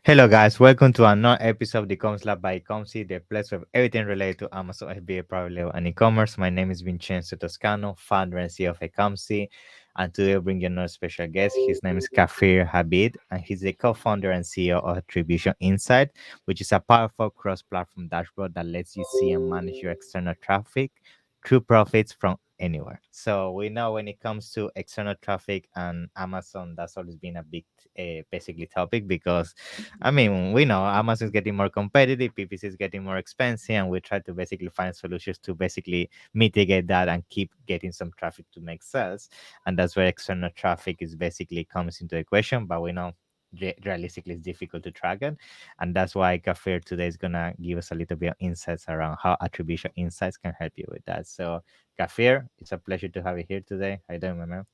Hello, guys. Welcome to another episode of the Comms Lab by Ecomcy, the place with everything related to Amazon FBA, private label, and e-commerce. My name is Vincenzo Toscano, founder and CEO of Ecomcy, and today I bring you another special guest. His name is Kfir Abud, and he's the co-founder and CEO of Attribution Insight, which is a powerful cross-platform dashboard that lets you see and manage your external traffic through profits from anywhere. So we know when it comes to external traffic and Amazon, that's always been a big, basically topic because I mean, we know Amazon is getting more competitive, PPC is getting more expensive, and we try to basically find solutions to basically mitigate that and keep getting some traffic to make sales. And that's where external traffic is basically comes into the equation. But we know realistically it's difficult to track it. And that's why Kafir today is gonna give us a little bit of insights around how attribution insights can help you with that. So Kafir, it's a pleasure to have you here today. How you doing, my man?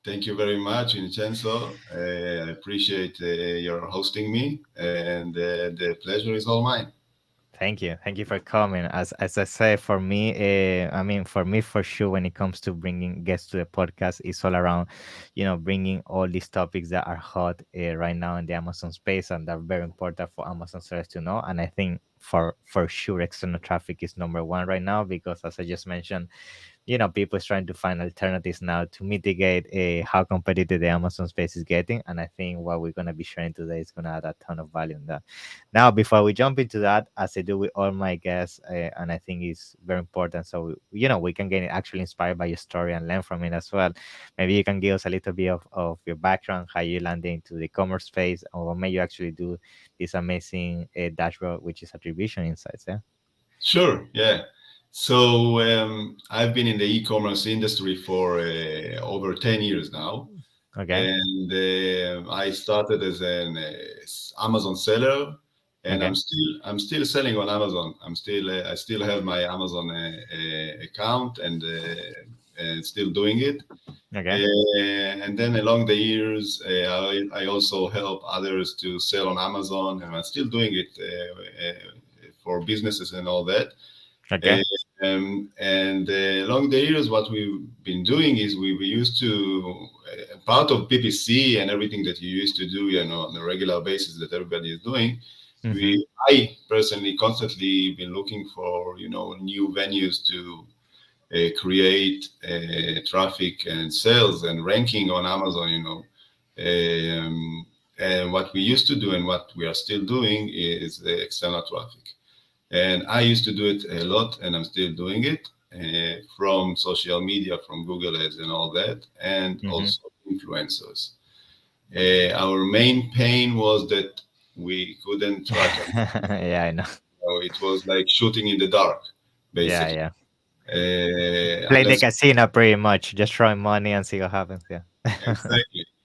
Thank you very much, Vincenzo. I appreciate your hosting me, and the pleasure is all mine. Thank you. Thank you for coming. As I say, for me, I mean, for me, for sure, when it comes to bringing guests to the podcast, it's all around, bringing all these topics that are hot right now in the Amazon space and that are very important for Amazon sellers to know. And I think for sure, external traffic is number one right now because, as I just mentioned, people is trying to find alternatives now to mitigate how competitive the Amazon space is getting. And I think what we're going to be sharing today is going to add a ton of value in that. Now, before we jump into that, as I do with all my guests, and I think it's very important, so we can get actually inspired by your story and learn from it as well. Maybe you can give us a little bit of your background, how you landed into the commerce space, or what made you actually do this amazing dashboard, which is attribution insights. Yeah. Sure, yeah. So I've been in the e-commerce industry for over 10 years now, Okay. and I started as an Amazon seller, and Okay. I'm still selling on Amazon. I still have my Amazon account and still doing it. Okay. And then along the years, I also help others to sell on Amazon, and I'm still doing it for businesses and all that. Okay. And along the years, what we've been doing is we used to part of PPC and everything that you used to do, on a regular basis that everybody is doing. Mm-hmm. I personally constantly been looking for new venues to create traffic and sales and ranking on Amazon. And what we used to do and what we are still doing is the external traffic. And I used to do it a lot, and I'm still doing it from social media, from Google Ads and all that, and Mm-hmm. also influencers. Our main pain was that we couldn't track it. Yeah, I know. It was like shooting in the dark, Yeah, basically. yeah. Play the Unless casino pretty much. Just throw in money and see what happens. Yeah.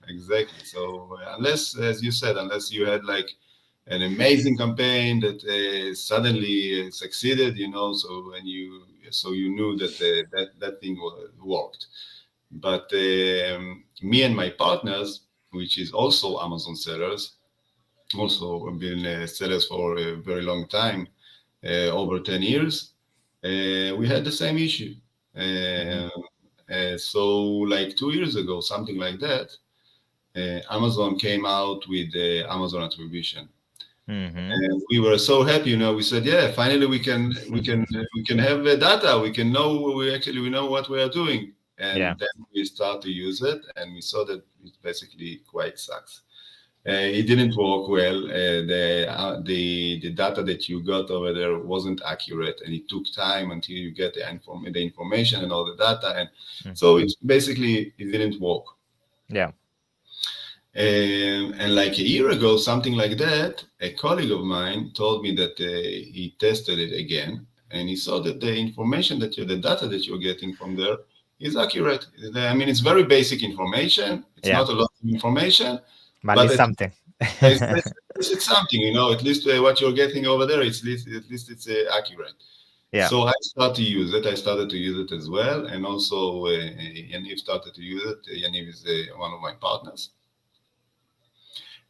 exactly. So unless, as you said, unless you had like an amazing campaign that suddenly succeeded, so you knew that that thing worked. But me and my partners, which is also Amazon sellers, also been sellers for a very long time, over 10 years, we had the same issue. Mm-hmm. So like 2 years ago, something like that, Amazon came out with the Amazon attribution. Mm-hmm. And we were so happy, we said, yeah, finally we can have the data. We know what we are doing. Yeah. And then we start to use it, and we saw that it basically quite sucks. It didn't work well. The data that you got over there wasn't accurate, and it took time until you get the information and all the data, and so Mm-hmm. it's basically it didn't work. Yeah. And like a year ago, something like that, a colleague of mine told me that he tested it again, and he saw that the information the data that you're getting from there is accurate. I mean, it's very basic information. It's Yeah. not a lot of information, But at but least something. it's something. At least what you're getting over there, at least it's accurate. Yeah. So I started to use it. I started to use it as well, and also Yaniv started to use it. Yaniv is one of my partners.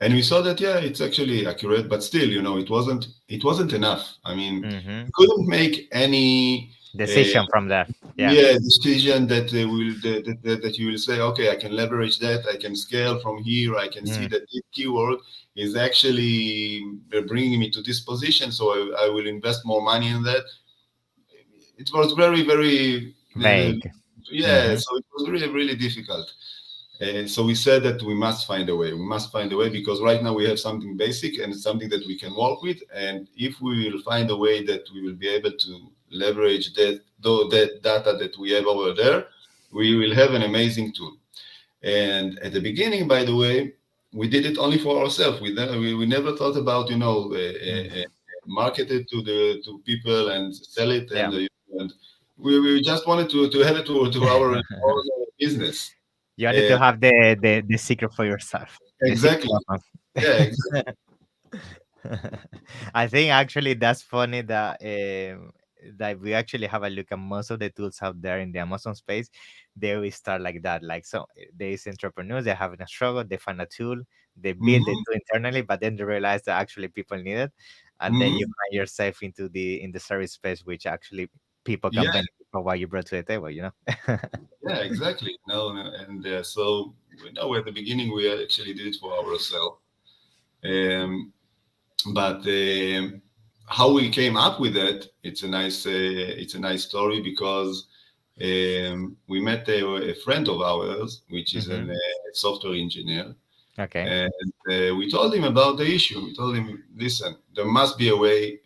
And we saw that it's actually accurate, but still, it wasn't enough. I mean, Mm-hmm. we couldn't make any Decision from that. Yeah. Yeah, decision that that you will say, okay, I can leverage that, I can scale from here, I can see Mm. that this keyword is actually bringing me to this position, so I will invest more money in that. It was very Vague. yeah, Hmm. so it was really difficult. So we said that we must find a way. We must find a way because right now we have something basic and something that we can work with. And if we will find a way that we will be able to leverage that data that we have over there, we will have an amazing tool. And at the beginning, by the way, we did it only for ourselves. We never thought about Mm. market it to people and sell it Yeah. and we just wanted to have it to our own business. You wanted Uh, to have the secret for yourself. The secret exactly. weapon. Yeah, exactly. I think actually that's funny that we actually have a look at most of the tools out there in the Amazon space. They will start like that. Like so, these entrepreneurs they're having a struggle. They find a tool, they build the Hmm. tool internally, but then they realize that actually people need it, and then you Hmm. find yourself into the service space, which actually people can Yeah, benefit from what you brought to the table. You know. yeah, exactly. No, no, and so we know at the beginning we actually did it for ourselves. Um, but how we came up with it, it's a nice story because we met a friend of ours, which is Hmm. a software engineer, Okay. and we told him about the issue. We told him, listen, there must be a way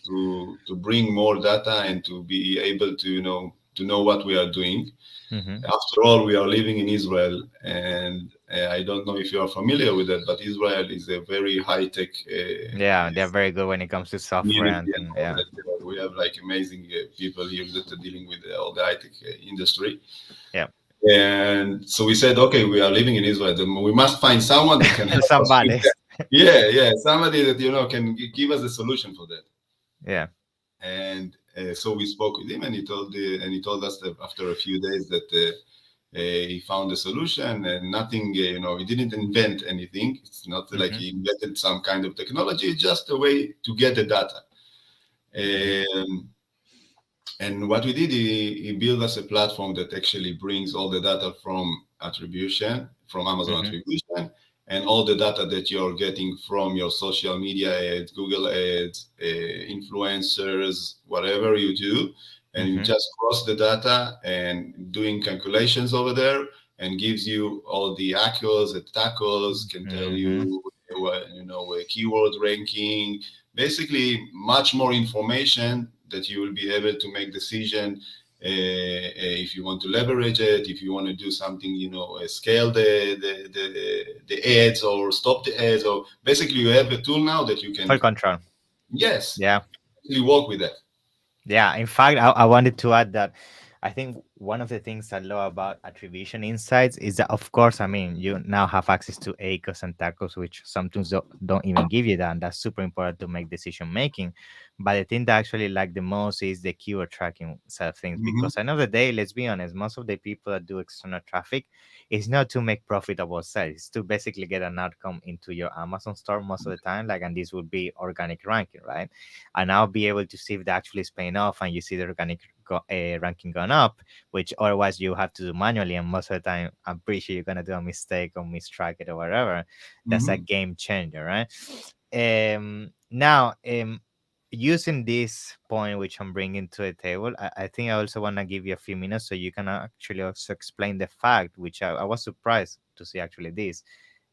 to bring more data and to be able to know what we are doing. Hmm. After all, we are living in Israel, and I don't know if you are familiar with that, but Israel is a very high tech Yeah, they're very good when it comes to software community and and things. all Yeah. that. We have like amazing people here that are dealing with all the high tech industry. Yeah. And so we said, okay, we are living in Israel. Then we must find someone that can help us with Somebody. that. Yeah, yeah, somebody that can give us a solution for that. Yeah. And so we spoke with him, and he told us that after a few days that he found a solution and nothing. He didn't invent anything. It's not like Hmm. he invented some kind of technology. It's just a way to get the data. Hmm. Um, and what we did, he built us a platform that actually brings all the data from attribution, from Amazon Hmm. attribution, and all the data that you're getting from your social media ads, Google ads, influencers, whatever you do. And you Hmm. just cross the data and doing calculations over there and gives you all the ACOs and TACOs, can tell Hmm. you, keyword ranking, basically much more information that you will be able to make decision if you want to leverage it, if you want to do something, scale the ads or stop the ads, or basically you have a tool now that you Full can, control. yes, Yeah. actually work with that. Yeah. In fact, I wanted to add that I think one of the things I love about attribution insights is that, of course, I mean, you now have access to ACOs and TACOs, which sometimes don't even give you that. And that's super important to make decision making. But the thing that I actually like the most is the keyword tracking side of things. Hmm. Because at the end of the day, let's be honest, most of the people that do external traffic is not to make profitable sales, it's to basically get an outcome into your Amazon store most of the time. Like, and this would be organic ranking, right? And I'll be able to see if that actually is paying off and you see the organic ranking gone up, which otherwise you have to do manually. And most of the time, I'm pretty sure you're going to do a mistake or mistrack it or whatever. That's a Hmm. game changer, right? Now, using this point, which I'm bringing to the table, I think I also want to give you a few minutes so you can actually also explain the fact, which I was surprised to see actually this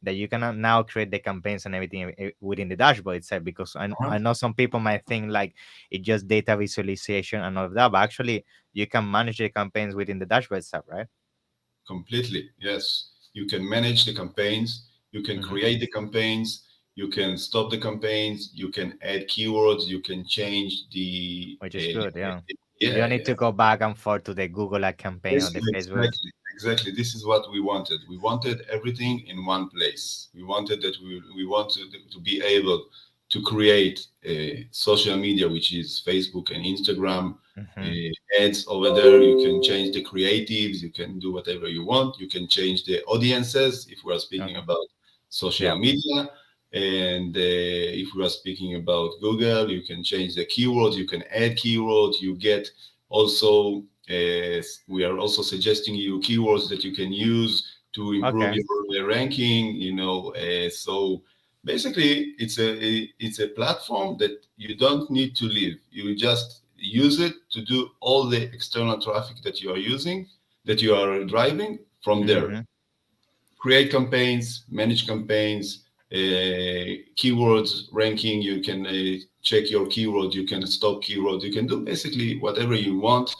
that you can now create the campaigns and everything within the dashboard itself because I know some people might think like it's just data visualization and all of that, but actually you can manage the campaigns within the dashboard itself, right? Completely, yes. You can manage the campaigns, you can Hmm. create the campaigns, you can stop the campaigns, you can add keywords, you can change the Which is good. Yeah, you yeah, don't need yeah. to go back and forth to the Google ad campaign or Yes, the Facebook. exactly, exactly. This is what we wanted. We wanted everything in one place. We wanted that we wanted to be able to create a social media, which is Facebook and Instagram, Hmm. ads over there. You can change the creatives. You can do whatever you want. You can change the audiences if we are speaking Okay. about social Yeah. media. And if we are speaking about Google, you can change the keywords. You can add keywords. You get Also, we are also suggesting you keywords that you can use to improve Okay. your ranking. So basically, it's a platform that you don't need to leave. You just use it to do all the external traffic that you are using, that you are driving from there. Mm-hmm. Create campaigns, manage campaigns, keywords ranking. You can check your keyword. You can stop keywords. You can do basically whatever you want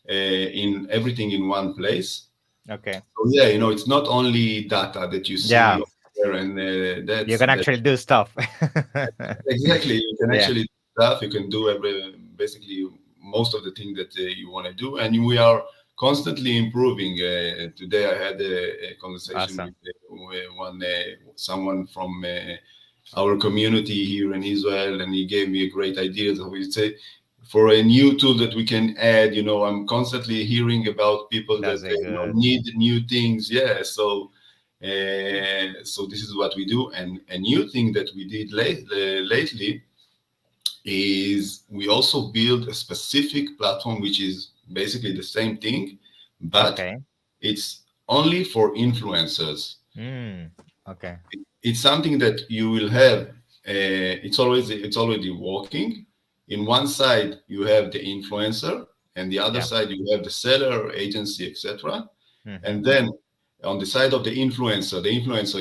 in everything in one place. Okay. So yeah, it's not only data that you Yeah, see there, and you that's can that actually do stuff. exactly. You can Yeah, actually do stuff. You can do basically most of the thing that you want to do, and we are constantly improving. Today, I had a conversation awesome. with someone from our community here in Israel, and he gave me a great idea. So we say for a new tool that we can add. I'm constantly hearing about people That's that a good. need new things. Yeah, so this is what we do. And a new thing that we did lately is we also build a specific platform, which is basically the same thing, but Okay. it's only for influencers. Mm. Okay. It's something that you will have. It's already working. In one side you have the influencer, and the other Yeah. side you have the seller, agency, etc. Mm-hmm. And then on the side of the influencer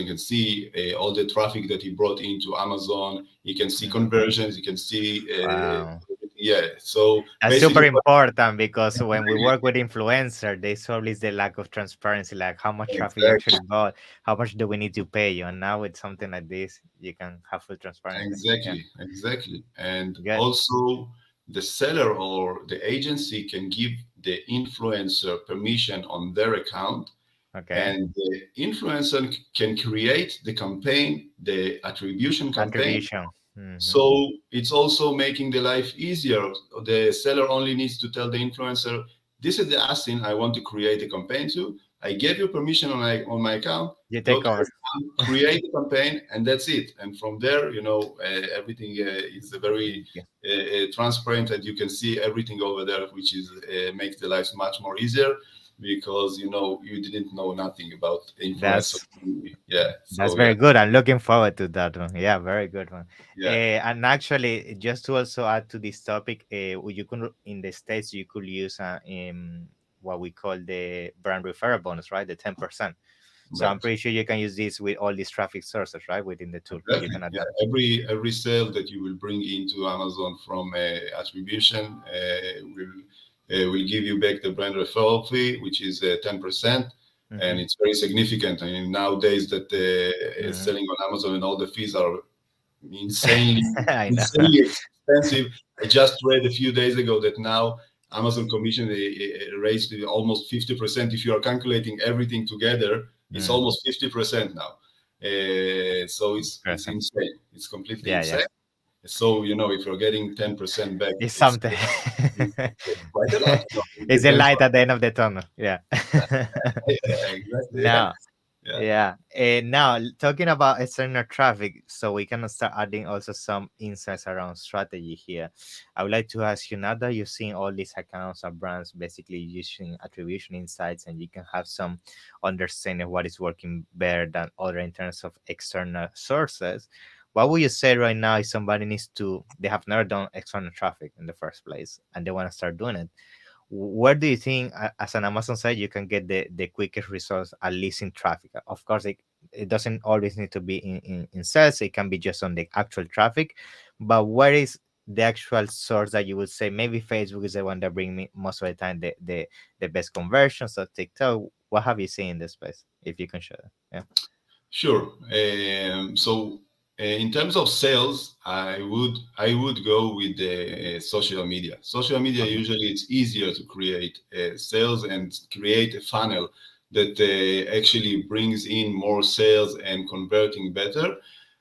can see all the traffic that he brought into Amazon. He can see Mm. conversions. He can see, Wow. yeah. So That's super basically, important because when we work with influencer, they solve is the lack of transparency, like how much traffic you exactly, actually got, how much do we need to pay you, and now with something like this, you can have full transparency. Yeah. exactly. And Good. also, the seller or the agency can give the influencer permission on their account, Okay. and the influencer can create the campaign, the attribution campaign. Attribution. Mm-hmm. So it's also making the life easier. The seller only needs to tell the influencer, "This is the ASIN I want to create a campaign to. I gave you permission on my account. You Go take to your over. account, create a campaign, and that's it." And from there, everything is very Yeah. transparent, and you can see everything over there, which is makes the life much more easier because you didn't know nothing about influencer. That's Yeah. That's So yeah, very good. I'm looking forward to that one. Yeah, very good one. yeah, And actually, just to also add to this topic, you can in the states you could use what we call the brand referral bonus, right? The 10%. So I'm right. pretty sure you can use this with all these traffic sources, right? Within the tool, you Exactly. can add Yeah. that. Every sale that you will bring into Amazon from attribution will give you back the brand referral fee, which is 10%, Mm-hmm. and it's very significant. I mean, nowadays that Mm-hmm. selling on Amazon and all the fees are insanely I know. insanely expensive. I just read a few days ago that now Amazon commission raised to almost 50%. If you are calculating everything together, it's Mm, almost 50% now. So it's Interesting. insane. It's completely Yeah, yeah. insane. So if you're getting 10% back, It's it's something. quite a lot. It It's a depends light on at the end of the tunnel. Yeah. exactly. Yeah. No. Yeah. Yeah. Now, talking about external traffic, so we can start adding also some insights around strategy here. I would like to ask you, now that you've seen all these accounts or brands basically using attribution insights, and you can have some understanding of what is working better than other in terms of external sources, what would you say right now if somebody they have never done external traffic in the first place and they want to start doing it? Where do you think, as an Amazon site, you can get the quickest results, at least in traffic? Of course, it doesn't always need to be in sales, it can be just on the actual traffic. But where is the actual source that you would say maybe Facebook is the one that bring me most of the time the best conversions, or TikTok? What have you seen in this space, if you can share? Yeah. Sure. So in terms of sales, I would go with the social media. Social media Okay. usually it's easier to create sales and create a funnel that actually brings in more sales and converting better.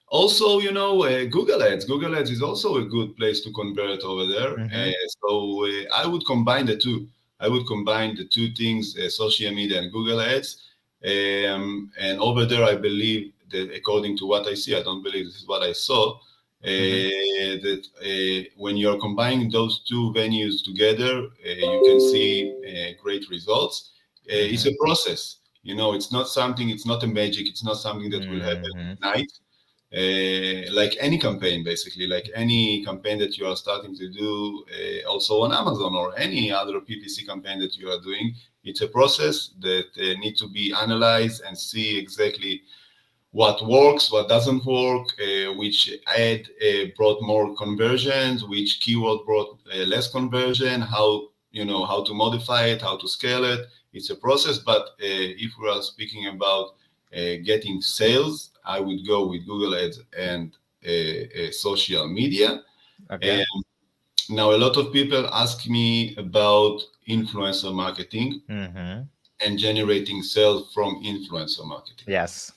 Also, Google Ads. Google Ads is also a good place to convert over there. Mm-hmm. So I would combine the two. I would combine the two things, social media and Google Ads. And over there, I believe that according to what I see, I don't believe this is what I saw. Mm-hmm. that when you're combining those two venues together, you can see great results. It's Mm-hmm. a process. It's not something. It's not a magic. It's not something that will happen Mm-hmm. at night. Like any campaign, basically, like any campaign that you are starting to do, also on Amazon or any other PPC campaign that you are doing, it's a process that need to be analyzed and see exactly what works, what doesn't work, which ad brought more conversions, which keyword brought less conversion, how to modify it, how to scale it. It's a process, but if we are speaking about getting sales, I would go with Google Ads and social media. Okay. And now a lot of people ask me about influencer marketing Mm-hmm. and generating sales from influencer marketing. Yes.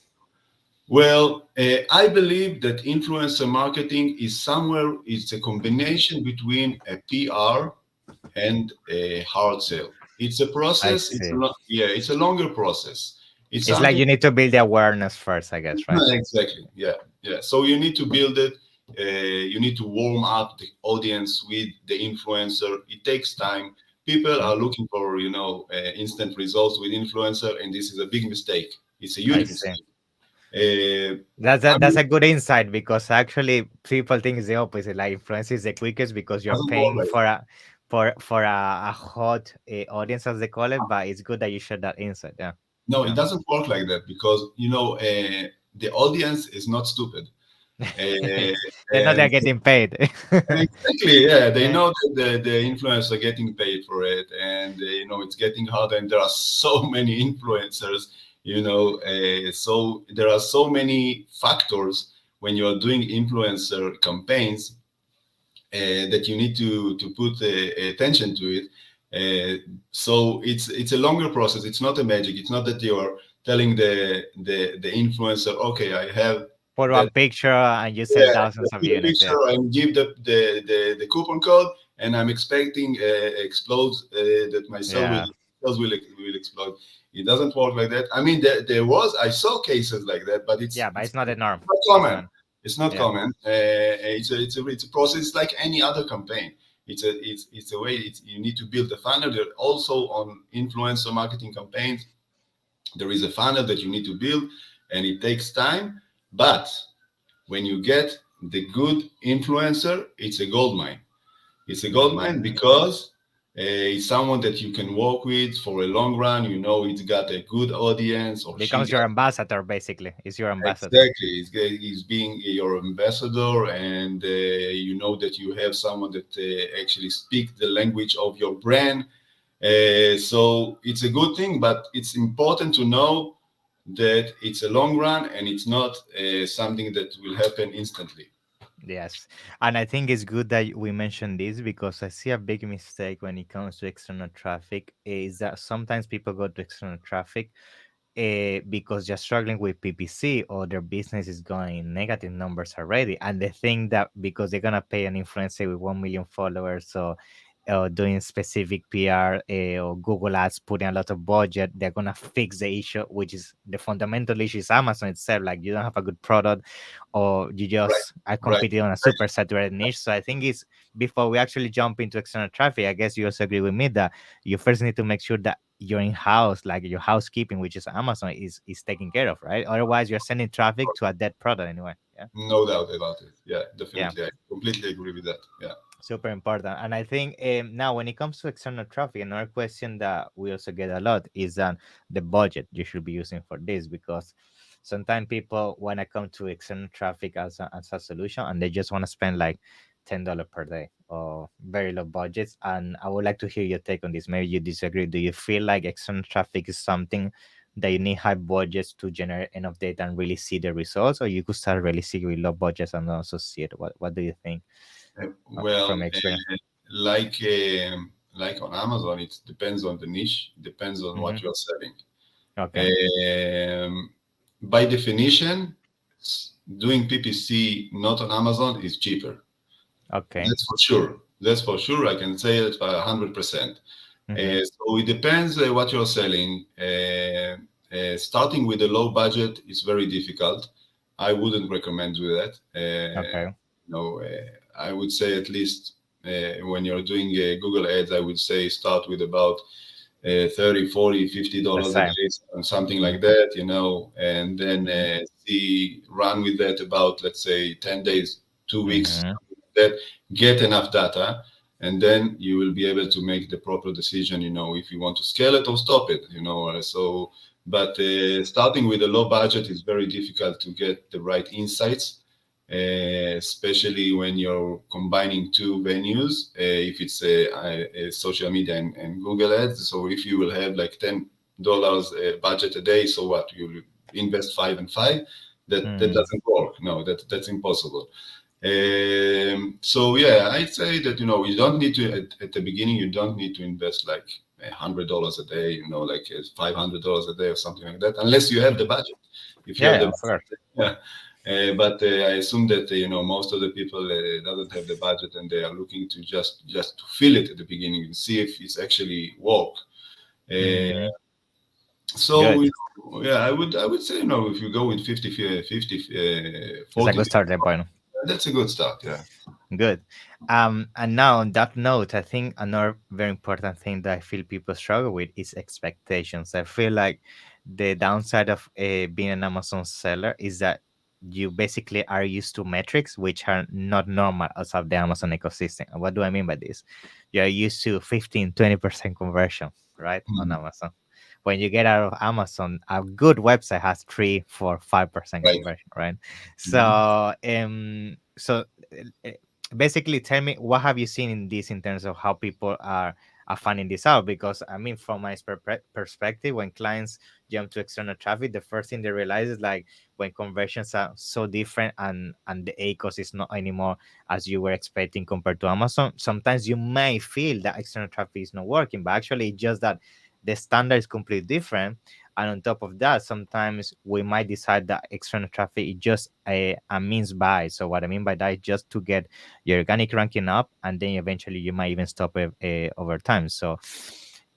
Well, I believe that influencer marketing is somewhere, it's a combination between a PR and a hard sale. It's a I process, see. yeah, it's a longer process. It's It's like something, you need to build the awareness first, I guess, right? exactly, yeah, yeah. So you need to build it, you need to warm up the audience with the influencer. It takes time. People Mhm. are looking for, instant results with influencer, and this is a big mistake. It's a I huge see. mistake. Uh, I That's mean, a good insight because actually people think it's the opposite. Like influence is the quickest because you're doesn't work paying like for a hot audience as they call it. But it's good that you share that insight. Yeah, No, it yeah. doesn't work like that because the audience is not stupid, uh, They know they're and getting paid. exactly, yeah, they Yeah. know that the influencers are getting paid for it, and it's getting harder, and there are so many influencers, so there are so many factors when you are doing influencer campaigns that you need to put attention to it. So it's a longer process. It's not a magic. It's not that you are telling the influencer, okay, I have Put that. one picture and you sell Yeah, thousands just of take a units. Yeah, picture and give the coupon code, and I'm expecting explode that my yeah, sales will explode. It doesn't work like that. I mean, I saw cases like that, but yeah. But it's not the norm. not It's common. not. It's not Yeah. common. It's a process. It's like any other campaign. It's a way. You need to build a funnel. There also on influencer marketing campaigns, there is a funnel that you need to build, and it takes time. But when you get the good influencer, it's a gold mine. It's a gold mine Hmm. because it's someone that you can work with for a long run. It's got a good audience, or she Becomes your got. ambassador basically. It's your ambassador. Exactly. He's being your ambassador, and you know that you have someone that actually speaks the language of your brand. So it's a good thing, but it's important to know that it's a long run and it's not something that will happen instantly. Yes, and I think it's good that we mentioned this because I see a big mistake when it comes to external traffic is that sometimes people go to external traffic because they're struggling with PPC or their business is going negative numbers already, and they think that because they're gonna pay an influencer with 1 million followers or doing specific PR or Google Ads putting a lot of budget, they're gonna fix the issue, which is the fundamental issue is Amazon itself. Like you don't have a good product or you Right. just are Right. competing on a super saturated niche. So I think it's before we actually jump into external traffic, I guess you also agree with me that you first need to make sure that your in-house, like your housekeeping, which is Amazon, is taken care of, right? Otherwise, you're sending traffic to a dead product anyway. Yeah, No doubt about it. Yeah, yeah, definitely. I completely agree with that. Yeah. super important. And I think now when it comes to external traffic, another question that we also get a lot is the budget you should be using for this because sometimes people want to come to external traffic as a solution and they just want to spend like $10 per day or very low budgets. And I would like to hear your take on this. Maybe you disagree. Do you feel like external traffic is something that you need high budgets to generate enough data and really see the results, or you could start really see with low budgets and also see it? What do you think Well, from experience? like on Amazon, it depends on the niche, depends on Hmm. what you're selling. Okay. Um, by definition, doing PPC not on Amazon is cheaper. Okay. That's for sure. That's for sure. I can say it by 100%. Hmm. So it depends what you're selling. Starting with a low budget is very difficult. I wouldn't recommend do that. Okay. I would say at least when you're doing Google ads, I would say start with about 30, 40, The $50 a same. day, something like Mm-hmm. that, and then Mm-hmm. run with that about, let's say, 10 days, 2 weeks, Mm-hmm. something like that, get enough data, and then you will be able to make the proper decision, if you want to scale it or stop it, but starting with a low budget is very difficult to get the right insights, especially when you're combining two venues, if it's a social media and Google Ads. So if you will have like $10 budget a day, so what? You will invest five and five. That Mm. doesn't work. No, that's impossible. So yeah, I'd say that you don't need to at the beginning. You don't need to invest like $100 a day. Like $500 a day or something like that, unless you have the budget. If you have Yeah, the of course. budget, yeah. But I assume that most of the people doesn't have the budget and they are looking to just to feel it at the beginning and see if it's actually work. Uh, Mm-hmm. so Good. yeah, I would say if you go with 50, 50, It's a 40, good starting point. that's a good start. Yeah. Good. And now on that note, I think another very important thing that I feel people struggle with is expectations. I feel like the downside of being an Amazon seller is that you basically are used to metrics which are not normal outside the Amazon ecosystem. And what do I mean by this? You are used to 15, 20% conversion, right? On Mhm. Amazon. When you get out of Amazon, a good website has 3, 4, 5% Right. conversion, right? Mhm. So uh, basically tell me what have you seen in this in terms of how people are finding this out, because I mean from my perspective, when clients jump to external traffic, the first thing they realize is like when conversions are so different and the ACOS is not anymore as you were expecting compared to Amazon, sometimes you may feel that external traffic is not working, but actually it's just that the standard is completely different. And on top of that, sometimes we might decide that external traffic is just a means by. So what I mean by that is just to get your organic ranking up, and then eventually you might even stop it over time. So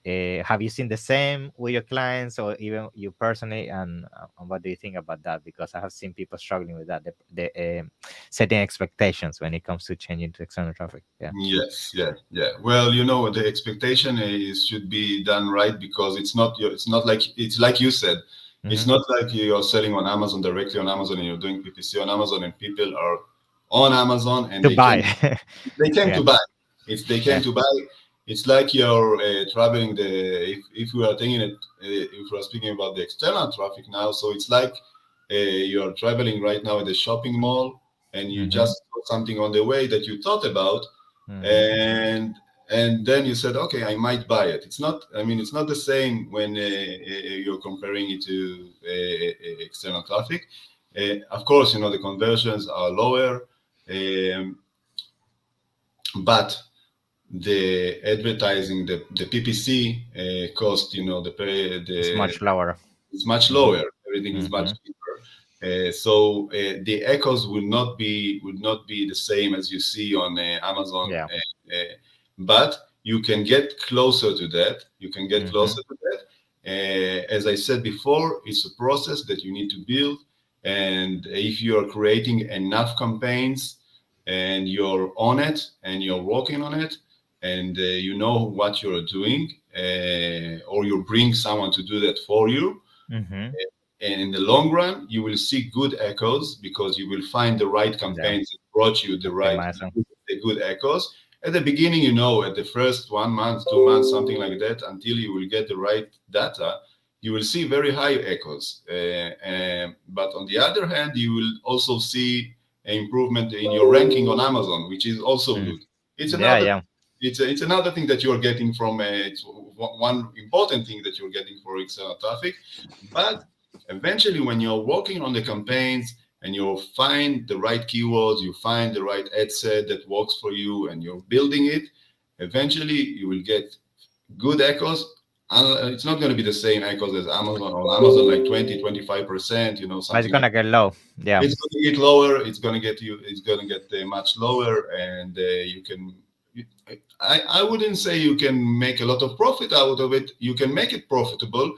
have you seen the same with your clients or even you personally, and what do you think about that? Because I have seen people struggling with that, the setting expectations when it comes to changing to external traffic. Yeah. Yes, yeah, yeah. Well, the expectation is should be done right because it's not like it's like you said. It's Hmm. not like you're selling on Amazon directly on Amazon and you're doing PPC on Amazon and people are on Amazon and To they buy. came they came Yeah. to buy. If they came Yeah. to buy, it's like you're traveling if we are taking it if we are speaking about the external traffic now, so it's like you are traveling right now at the shopping mall and you Hmm. just saw something on the way that you thought about Hmm. and then you said, okay, I might buy it. It's not. I mean, it's not the same when you're comparing it to external traffic. Of course, the conversions are lower, um, but the advertising, the PPC cost, It's much lower. it's much Hmm. lower. Everything is much Hmm. cheaper. So the echoes will not be the same as you see on Amazon, Yeah. but you can get closer to that. You can get Hmm. closer to that. As I said before, it's a process that you need to build, and if you are creating enough campaigns and you're on it and you're working on it and you know what you're doing, or you bring someone to do that for you, Hmm. and in the long run, you will see good echoes because you will find the right Yeah. campaigns that brought you Optimizer. the good echoes. At the beginning, at the first 1 month, 2 months, something like that, until you will get the right data, you will see very high echoes. But on the other hand, you will also see an improvement in your ranking on Amazon, which is also Mm. good. It's Yeah. another Yeah. it's another thing that you are getting from it's one important thing that you're getting for external traffic, but eventually when you're working on the campaigns and you find the right keywords, you find the right ad set that works for you and you're building it, eventually you will get good echoes. It's not going to be the same echoes as Amazon. On Amazon, like 20, 25%, But it's something like gonna get low. Yeah. it's going to get lower. It's going to get much lower, and you can. I wouldn't say you can make a lot of profit out of it. You can make it profitable,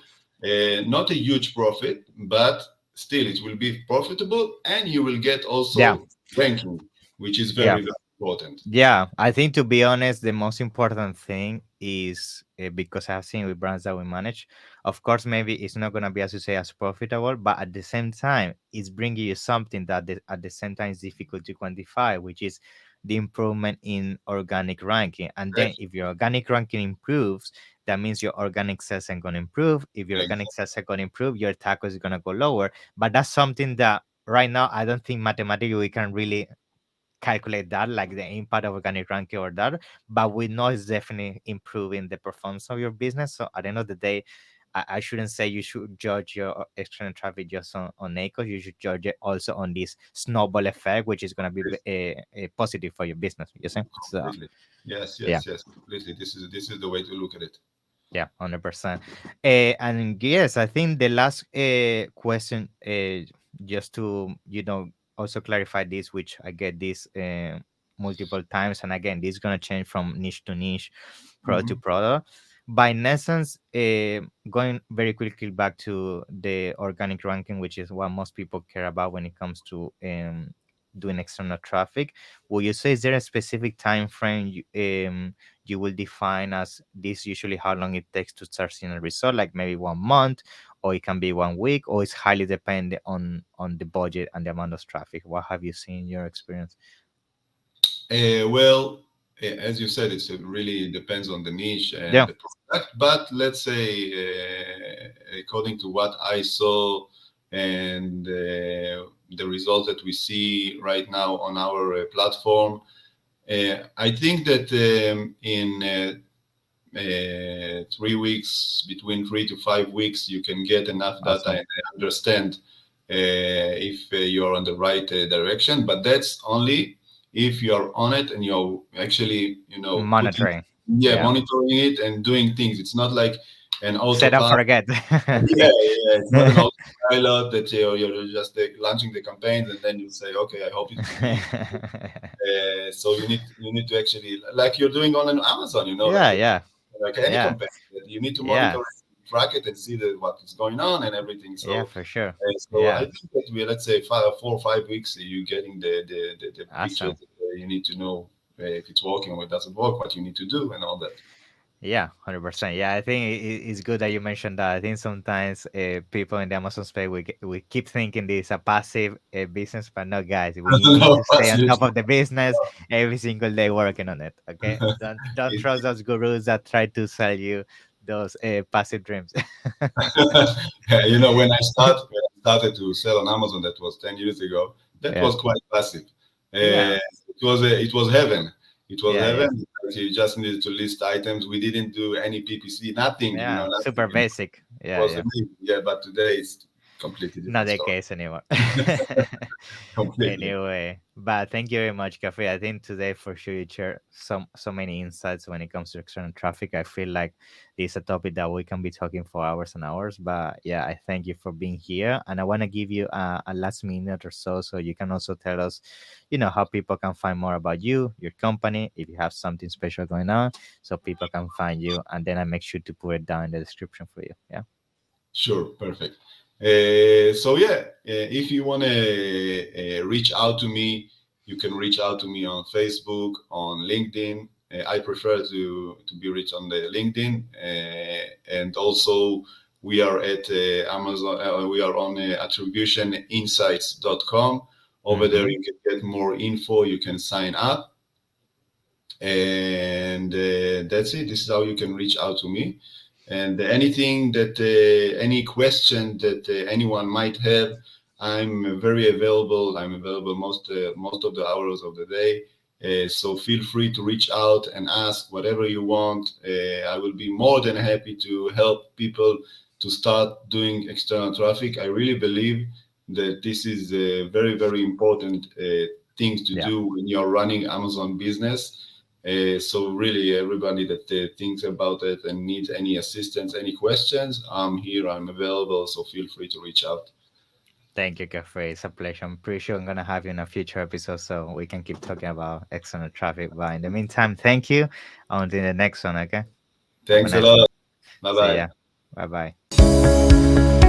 not a huge profit, but still it will be profitable, and you will get Yeah. also ranking. which is Yeah. very, very important. Yeah, I think to be honest, the most important thing is because I've seen with brands that we manage, of course, maybe it's not going to be, as you say, as profitable, but at the same time, it's bringing you something that at the same time is difficult to quantify, which is the improvement in organic ranking. And then Exactly. if your organic ranking improves, that means your organic sales are going to improve. If your organic Exactly. sales are going to improve, your taco is going to go lower. But that's something that right now I don't think mathematically we can really calculate that, like the impact of organic ranking or that, but we know it's definitely improving the performance of your business. So at the end of the day, I shouldn't say you should judge your external traffic just on ACOS. You should judge it also on this snowball effect, which is going to be a positive for your business. You see? So Completely. Yes, yeah. yes, yes. Completely. This is the way to look at it. Yeah, 100%. And yes, I think the last question, just to also clarify this, which I get this multiple times, and again, this is gonna change from niche to niche, product to Mhm. product. By in essence, going very quickly back to the organic ranking, which is what most people care about when it comes to doing external traffic. Will you say is there a specific time frame you will define as this usually how long it takes to start seeing a result, like maybe 1 month, or it can be 1 week, or it's highly dependent on the budget and the amount of traffic? What have you seen in your experience? Well, as you said, it really depends on the niche and Yeah. the product. But let's say, according to what I saw and the results that we see right now on our platform, I think that in 3 weeks, between 3 to 5 weeks, you can get enough data Awesome. and understand if you're on the right direction. But that's only if you're on it and you're actually, putting, Monitoring. yeah, Yeah. monitoring it and doing things. It's not like an Set up autopilot. forget. Yeah, yeah, it's not an autopilot that you're just launching the campaigns and then you say, okay, I hope it will be. So you need to actually, like you're doing on an Amazon, like Yeah, you're yeah, like any yeah, campaign, that you need to monitor yeah, it, track it, and see what is going on and everything. yeah, So, for sure. I Yeah, think that we, let's say 4 or 5 weeks, you getting the picture awesome. that you need to know if it's working or it doesn't work, what you need to do, and all that. Yeah, 100%. Yeah, I think it's good that you mentioned that. I think sometimes people in the Amazon space we keep thinking this is a passive business, but no, guys, we need No, to stay on top absolutely. of the business every single day working on it. Okay, don't It- trust those gurus that try to sell you those passive dreams. when I started to sell on Amazon, that was 10 years ago. That Yeah, was quite passive. yeah, It was heaven. It was yeah, heaven. yeah, Like, you just needed to list items. We didn't do any PPC, nothing. yeah. Nothing. Super basic. It Yeah, was yeah. amazing. Yeah, but today it's completely Not different the story. case anymore. Completely. Anyway, but thank you very much, Cafe. I think today for sure you share so many insights when it comes to external traffic. I feel like this is a topic that we can be talking for hours and hours. But yeah, I thank you for being here, and I want to give you a last minute or so you can also tell us, how people can find more about you, your company, if you have something special going on, so people can find you, and then I make sure to put it down in the description for you. Yeah. Sure, perfect. So yeah, if you want to reach out to me, you can reach out to me on Facebook, on LinkedIn. I prefer to be reached on the LinkedIn, and also we are at Amazon. We are on attributioninsights.com. Over there, Mm-hmm. you can get more info. You can sign up, and that's it. This is how you can reach out to me. And anything that, any question that anyone might have, I'm very available. I'm available most of the hours of the day. So feel free to reach out and ask whatever you want. I will be more than happy to help people to start doing external traffic. I really believe that this is a very, very important thing to Yeah. do when you're running Amazon business. So really, everybody that thinks about it and needs any assistance, any questions, I'm here. I'm available. So feel free to reach out. Thank you, Kfir. It's a pleasure. I'm pretty sure I'm gonna have you in a future episode so we can keep talking about external traffic. But in the meantime, thank you. Until the next one, okay? Have a Thanks a nice one. lot. Bye See bye. ya. Bye bye.